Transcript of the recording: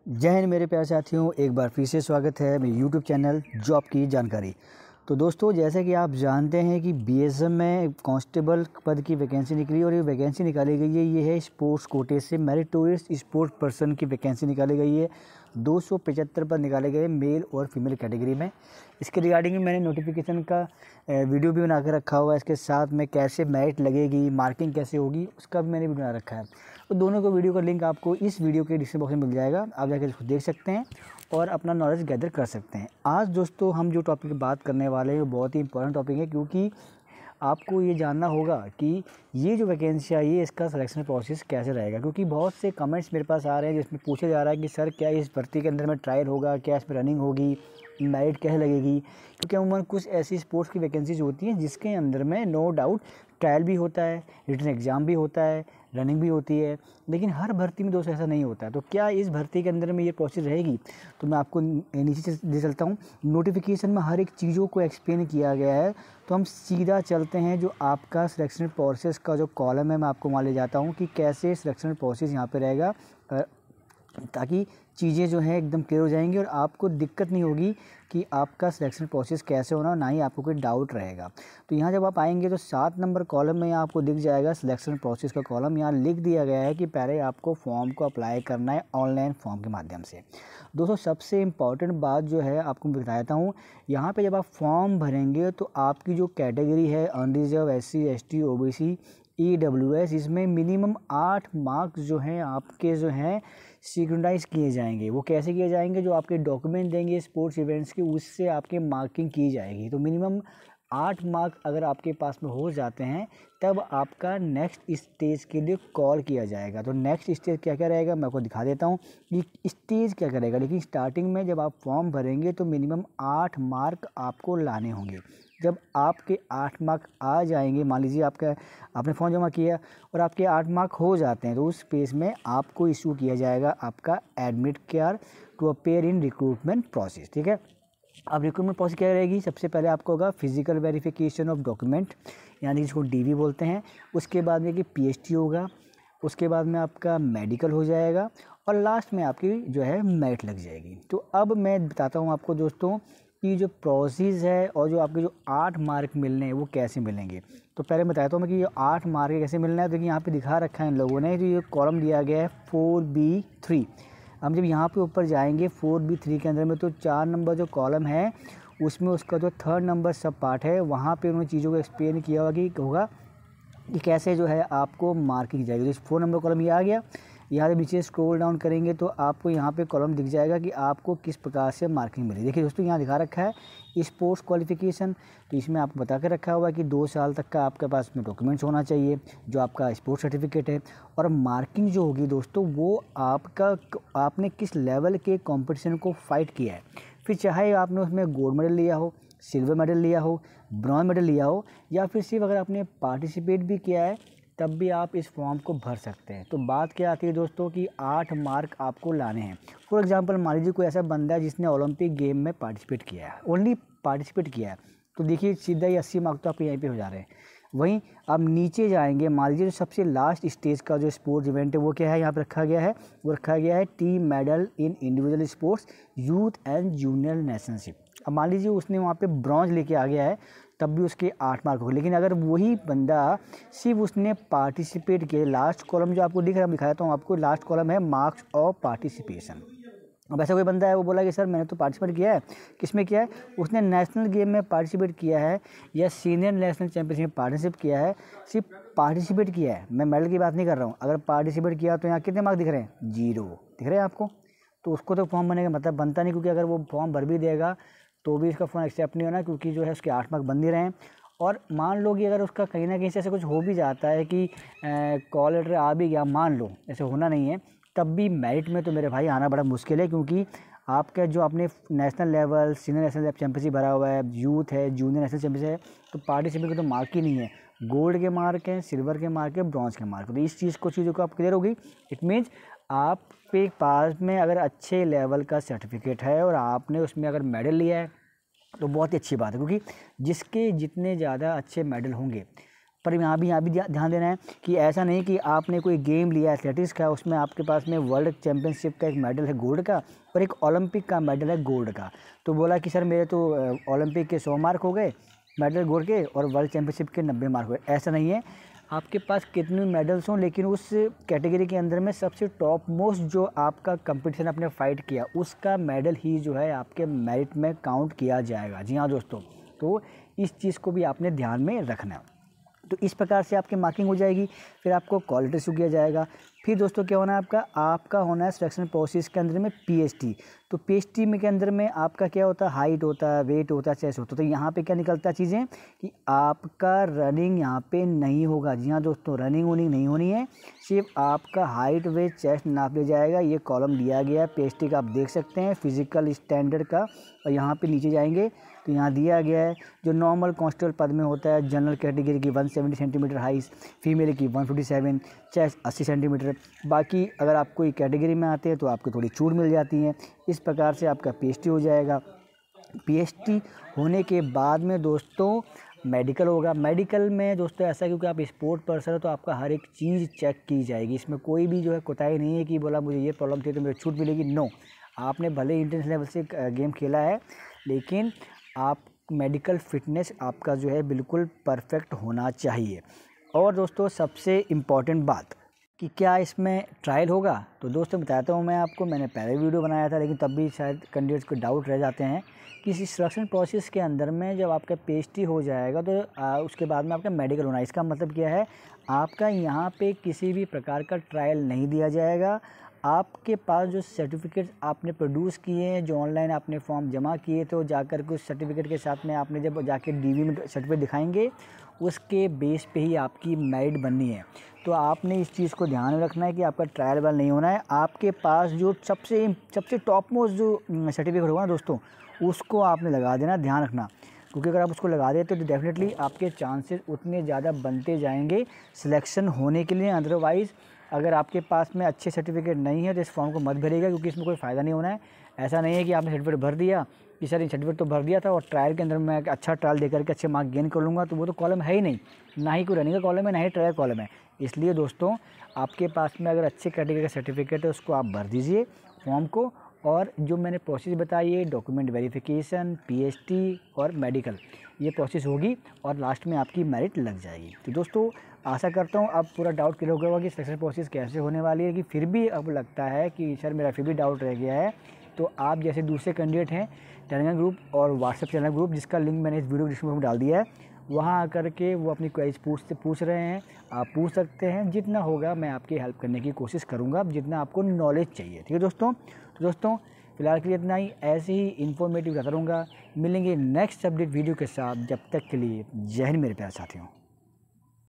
जय हिंद मेरे प्यारे साथियों, एक बार फिर से स्वागत है मेरे यूट्यूब चैनल जॉब की जानकारी। तो दोस्तों, जैसे कि आप जानते हैं कि बीएसएफ में कांस्टेबल पद की वैकेंसी निकली और ये वैकेंसी निकाली गई है, ये है स्पोर्ट्स कोटे से मेरिटोरियस स्पोर्ट्स पर्सन की वैकेंसी निकाली गई है। 275 पद निकाले गए मेल और फीमेल कैटेगरी में। इसके रिगार्डिंग मैंने नोटिफिकेशन का वीडियो भी बना कर रखा हुआ है। इसके साथ में कैसे मेरिट लगेगी, मार्किंग कैसे होगी, उसका भी मैंने बना रखा है। तो दोनों को वीडियो का लिंक आपको इस वीडियो के डिस्क्रिप्शन बॉक्स में मिल जाएगा, आप जाकर इसको देख सकते हैं और अपना नॉलेज गैदर कर सकते हैं। आज दोस्तों हम जो टॉपिक की बात करने वाले हैं वो बहुत ही इंपॉर्टेंट टॉपिक है, क्योंकि आपको ये जानना होगा कि ये जो वैकेंसी आई है इसका सिलेक्शन प्रोसेस कैसे रहेगा। क्योंकि बहुत से कमेंट्स मेरे पास आ रहे हैं जिसमें पूछा जा रहा है कि सर क्या इस भर्ती के अंदर में ट्रायल होगा, क्या इसमें रनिंग होगी, मेरिट कैसे लगेगी। क्योंकि अमूमन कुछ ऐसी स्पोर्ट्स की वैकेंसीज होती हैं जिसके अंदर में नो डाउट ट्रायल भी होता है, रिटन एग्ज़ाम भी होता है, रनिंग भी होती है, लेकिन हर भर्ती में दोस्तों ऐसा नहीं होता है। तो क्या इस भर्ती के अंदर में ये प्रोसेस रहेगी? तो मैं आपको नीचे से दे चलता हूँ। नोटिफिकेशन में हर एक चीज़ों को एक्सप्लेन किया गया है। तो हम सीधा चलते हैं जो आपका सिलेक्शन प्रोसेस का जो कॉलम है, मैं आपको वहाँ ले जाता हूँ कि कैसे सिलेक्शन प्रोसेस यहाँ पे रहेगा, ताकि चीज़ें जो हैं एकदम क्लियर हो जाएंगी और आपको दिक्कत नहीं होगी कि आपका सिलेक्शन प्रोसेस कैसे होना, ना ही आपको कोई डाउट रहेगा। तो यहाँ जब आप आएंगे तो 7 नंबर कॉलम में आपको दिख जाएगा सिलेक्शन प्रोसेस का कॉलम। यहाँ लिख दिया गया है कि पहले आपको फॉर्म को अप्लाई करना है ऑनलाइन फॉर्म के माध्यम से। दोस्तों, सबसे इम्पॉर्टेंट बात जो है आपको मैं बताता हूँ, यहाँ पर जब आप फॉर्म भरेंगे तो आपकी जो कैटेगरी है unreserved, SC ST OBC EWS, इसमें मिनिमम 8 मार्क्स जो हैं आपके जो हैं सिक्वेंटाइज किए जाएंगे। वो कैसे किए जाएंगे? जो आपके डॉक्यूमेंट देंगे स्पोर्ट्स इवेंट्स के, उससे आपके मार्किंग की जाएगी। तो मिनिमम 8 मार्क अगर आपके पास में हो जाते हैं तब आपका नेक्स्ट स्टेज के लिए कॉल किया जाएगा। तो नेक्स्ट स्टेज क्या क्या रहेगा मैं आपको दिखा देता हूँ कि स्टेज क्या करेगा। लेकिन स्टार्टिंग में जब आप फॉर्म भरेंगे तो मिनिमम 8 मार्क आपको लाने होंगे। जब आपके 8 मार्क आ जाएंगे, मान लीजिए आपने फॉर्म जमा किया और आपके 8 मार्क हो जाते हैं, तो उस पेज में आपको इशू किया जाएगा आपका admit card to appear in recruitment process. ठीक है, अब रिक्रूटमेंट प्रोसेस क्या रहेगी? सबसे पहले आपको होगा फिजिकल वेरिफिकेशन ऑफ डॉक्यूमेंट, यानी जिसको DV बोलते हैं। उसके बाद में कि PST होगा, उसके बाद में आपका मेडिकल हो जाएगा और लास्ट में आपकी जो है मेरिट लग जाएगी। तो अब मैं बताता हूँ आपको दोस्तों कि जो प्रोसेस है और जो आपके जो 8 मार्क मिलने हैं वो कैसे मिलेंगे। तो पहले बताता हूँ मैं कि ये 8 मार्क कैसे मिलना है। तो यहाँ पे दिखा रखा है इन लोगों ने, तो ये कॉलम दिया गया है 4B3। हम जब यहाँ पे ऊपर जाएंगे 4B3 के अंदर में, तो 4 नंबर जो कॉलम है उसमें उसका जो 3rd नंबर सब पार्ट है, वहाँ पे उन्होंने चीज़ों को एक्सप्लेन किया होगा कि कैसे जो है आपको मार्किंग जाएगी। तो 4 नंबर कॉलम ये आ गया। यहाँ से नीचे स्क्रॉल डाउन करेंगे तो आपको यहाँ पे कॉलम दिख जाएगा कि आपको किस प्रकार से मार्किंग मिली। देखिए दोस्तों, यहाँ दिखा रखा है स्पोर्ट्स क्वालिफिकेशन। तो इसमें आपको बता के रखा हुआ है कि 2 साल तक का आपके पास में डॉक्यूमेंट्स होना चाहिए, जो आपका स्पोर्ट्स सर्टिफिकेट है। और मार्किंग जो होगी दोस्तों वो आपने किस लेवल के कॉम्पिटिशन को फाइट किया है। फिर चाहे आपने उसमें गोल्ड मेडल लिया हो, सिल्वर मेडल लिया हो, ब्रॉन्ज मेडल लिया हो, या फिर सिर्फ अगर आपने पार्टिसिपेट भी किया है तब भी आप इस फॉर्म को भर सकते हैं। तो बात क्या आती है दोस्तों कि 8 मार्क आपको लाने हैं। फॉर एग्जांपल मान लीजिए कोई ऐसा बंदा है जिसने ओलंपिक गेम में पार्टिसिपेट किया है, ओनली पार्टिसिपेट किया है, तो देखिए सीधा ही 80 मार्क तो आपके यहीं पे हो जा रहे हैं। वहीं आप नीचे जाएंगे, मान लीजिए जो सबसे लास्ट स्टेज का जो स्पोर्ट्स इवेंट है वो क्या है यहाँ पर रखा गया है, वो रखा गया है team medal in individual sports youth and junior championship. अब मान लीजिए उसने वहाँ पे ब्रॉन्ज लेके आ गया है, तब भी उसके 8 मार्क हो गए। लेकिन अगर वही बंदा सिर्फ उसने पार्टिसिपेट किया, लास्ट कॉलम जो आपको दिख रहा है, दिखाता हूँ आपको, लास्ट कॉलम है मार्क्स ऑफ पार्टिसिपेशन। अब ऐसा कोई बंदा है वो बोला कि सर मैंने तो पार्टिसिपेट किया है, किसमें किया है? उसने नेशनल गेम में पार्टिसिपेट किया है या सीनियर नेशनल चैंपियनशिप में पार्टिसिपेट किया है, सिर्फ पार्टिसिपेट किया है, मैं मेडल की बात नहीं कर रहा हूँ। अगर पार्टिसिपेट किया तो यहाँ कितने मार्क्स दिख रहे हैं? 0 दिख रहे हैं आपको। तो उसको तो फॉर्म भरने का मतलब बनता नहीं, क्योंकि अगर वो फॉर्म भर भी देगा तो भी इसका फॉर्म एक्सेप्ट नहीं होना, क्योंकि जो है उसके 8 मार्क बन नहीं रहे हैं। और मान लो कि अगर उसका कहीं ना कहीं से ऐसे कुछ हो भी जाता है कि कॉल लेटर आ भी गया, मान लो ऐसे होना नहीं है, तब भी मेरिट में तो मेरे भाई आना बड़ा मुश्किल है। क्योंकि आपका जो आपने national level, senior national championship भरा हुआ है, यूथ है, जूनियर नेशनल चैंपियनशिप है, तो पार्टिसिपेट के तो मार्क ही नहीं है। गोल्ड के मार्क हैं, सिल्वर के मार्क है, ब्रॉन्ज के मार्क। तो इस चीज़ों को आप क्लियर होगी। इट मीन्स आपके पास में अगर अच्छे लेवल का सर्टिफिकेट है और आपने उसमें अगर मेडल लिया है तो बहुत ही अच्छी बात है, क्योंकि जिसके जितने ज़्यादा अच्छे मेडल होंगे पर यहाँ भी ध्यान देना है कि ऐसा नहीं कि आपने कोई गेम लिया एथलेटिक्स का, उसमें आपके पास में वर्ल्ड चैम्पियनशिप का एक मेडल है गोल्ड का और एक ओलंपिक का मेडल है गोल्ड का, तो बोला कि सर मेरे तो ओलंपिक के 100 मार्क हो गए मेडल गोल्ड के और वर्ल्ड चैम्पियनशिप के 90 मार्क हुए। ऐसा नहीं है, आपके पास कितने मेडल्स हों लेकिन उस कैटेगरी के अंदर में सबसे टॉप मोस्ट जो आपका कंपटीशन आपने फाइट किया उसका मेडल ही जो है आपके मेरिट में काउंट किया जाएगा। जी हाँ दोस्तों, तो इस चीज़ को भी आपने ध्यान में रखना है। तो इस प्रकार से आपकी मार्किंग हो जाएगी, फिर आपको क्वालिटी शो किया जाएगा। फिर दोस्तों क्या होना है, आपका होना है सिलेक्शन प्रोसेस के अंदर में पीएसटी। तो पीएसटी में के अंदर में आपका क्या होता है, हाइट होता है, वेट होता है, चेस्ट होता है। तो यहाँ पे क्या निकलता है चीज़ें कि आपका रनिंग यहाँ पे नहीं होगा। जी हाँ दोस्तों, रनिंग वनिंग नहीं होनी है, सिर्फ आपका हाइट वेट चेस्ट नाप लिया जाएगा। ये कॉलम दिया गया है पीएसटी का, आप देख सकते हैं फिजिकल स्टैंडर्ड का। और यहाँ पे नीचे जाएंगे तो यहाँ दिया गया है जो नॉर्मल कांस्टेबल पद में होता है, जनरल कैटेगरी की 170 सेंटीमीटर हाइट, फीमेल की 157, चेस्ट 80 सेंटीमीटर। बाकी अगर आप कोई कैटेगरी में आते हैं तो आपको थोड़ी छूट मिल जाती है। इस प्रकार से आपका पीएसटी हो जाएगा। पीएसटी होने के बाद में दोस्तों मेडिकल होगा। मेडिकल में दोस्तों ऐसा क्योंकि आप स्पोर्ट पर्सन हो तो आपका हर एक चीज़ चेक की जाएगी। इसमें कोई भी जो है कोताही नहीं है कि बोला मुझे ये प्रॉब्लम थी तो मुझे छूट मिलेगी। नो, आपने भले इंटरनेशनल लेवल से गेम खेला है लेकिन आप मेडिकल फिटनेस आपका जो है बिल्कुल परफेक्ट होना चाहिए। और दोस्तों सबसे इम्पॉर्टेंट बात कि क्या इसमें ट्रायल होगा, तो दोस्तों बताता हूँ मैं आपको। मैंने पहले वीडियो बनाया था लेकिन तब भी शायद कैंडिडेट्स को डाउट रह जाते हैं कि इस सिलेक्शन प्रोसेस के अंदर में जब आपका पीएचडी हो जाएगा तो उसके बाद में आपका मेडिकल होना है। इसका मतलब क्या है, आपका यहाँ पे किसी भी प्रकार का ट्रायल नहीं दिया जाएगा। आपके पास जो सर्टिफिकेट आपने प्रोड्यूस किए हैं, जो ऑनलाइन आपने फॉर्म जमा किए तो जाकर के उस सर्टिफिकेट के साथ में आपने जब जाके डीवी में सर्टिफिकेट दिखाएंगे उसके बेस पे ही आपकी मेरिट बननी है। तो आपने इस चीज़ को ध्यान में रखना है कि आपका ट्रायल वाल नहीं होना है। आपके पास जो सबसे टॉप मोस्ट जो सर्टिफिकेट होगा ना दोस्तों, उसको आपने लगा देना, ध्यान रखना। क्योंकि अगर आप उसको लगा देते तो डेफिनेटली आपके चांसेस उतने ज़्यादा बनते जाएंगे सिलेक्शन होने के लिए। अदरवाइज़ अगर आपके पास में अच्छे सर्टिफिकेट नहीं है तो इस फॉर्म को मत भरिएगा, क्योंकि इसमें कोई फ़ायदा नहीं होना है। ऐसा नहीं है कि आपने सर्टिफिकेट भर दिया कि सर ये सर्टिफिकेट तो भर दिया था और ट्रायल के अंदर मैं अच्छा ट्रायल देकर के अच्छे मार्क गेन कर लूँगा, तो वो तो कॉलम है ही नहीं, ना ही कोई रनिंग का कॉलम है ना ही ट्रायल कॉलम है। इसलिए दोस्तों आपके पास में अगर अच्छे कैटेगरी का सर्टिफिकेट है उसको आप भर दीजिए फॉर्म को। और जो मैंने प्रोसेस बताई है, डॉक्यूमेंट वेरिफिकेशन, पीएचडी और मेडिकल, ये प्रोसेस होगी और लास्ट में आपकी मेरिट लग जाएगी। तो दोस्तों आशा करता हूँ अब पूरा डाउट क्लियर हो गया होगा कि सिलेक्शन प्रोसेस कैसे होने वाली है। कि फिर भी अब लगता है कि सर मेरा फिर भी डाउट रह गया है, तो आप जैसे दूसरे कैंडिडेट हैं टेलीग्राम ग्रुप और व्हाट्सएप चैनल ग्रुप, जिसका लिंक मैंने इस वीडियो डिस्क्रिप्शन में डाल दिया है, वहाँ आकर के वो अपनी क्वेरीज पूछ रहे हैं, आप पूछ सकते हैं। जितना होगा मैं आपकी हेल्प करने की कोशिश करूँगा, जितना आपको नॉलेज चाहिए। ठीक है दोस्तों, तो दोस्तों फिलहाल के लिए इतना ही, ऐसे ही इन्फॉर्मेटिव रहता रहूँगा। मिलेंगे नेक्स्ट अपडेट वीडियो के साथ, जब तक के लिए जय हिंद मेरे प्यारे साथियों।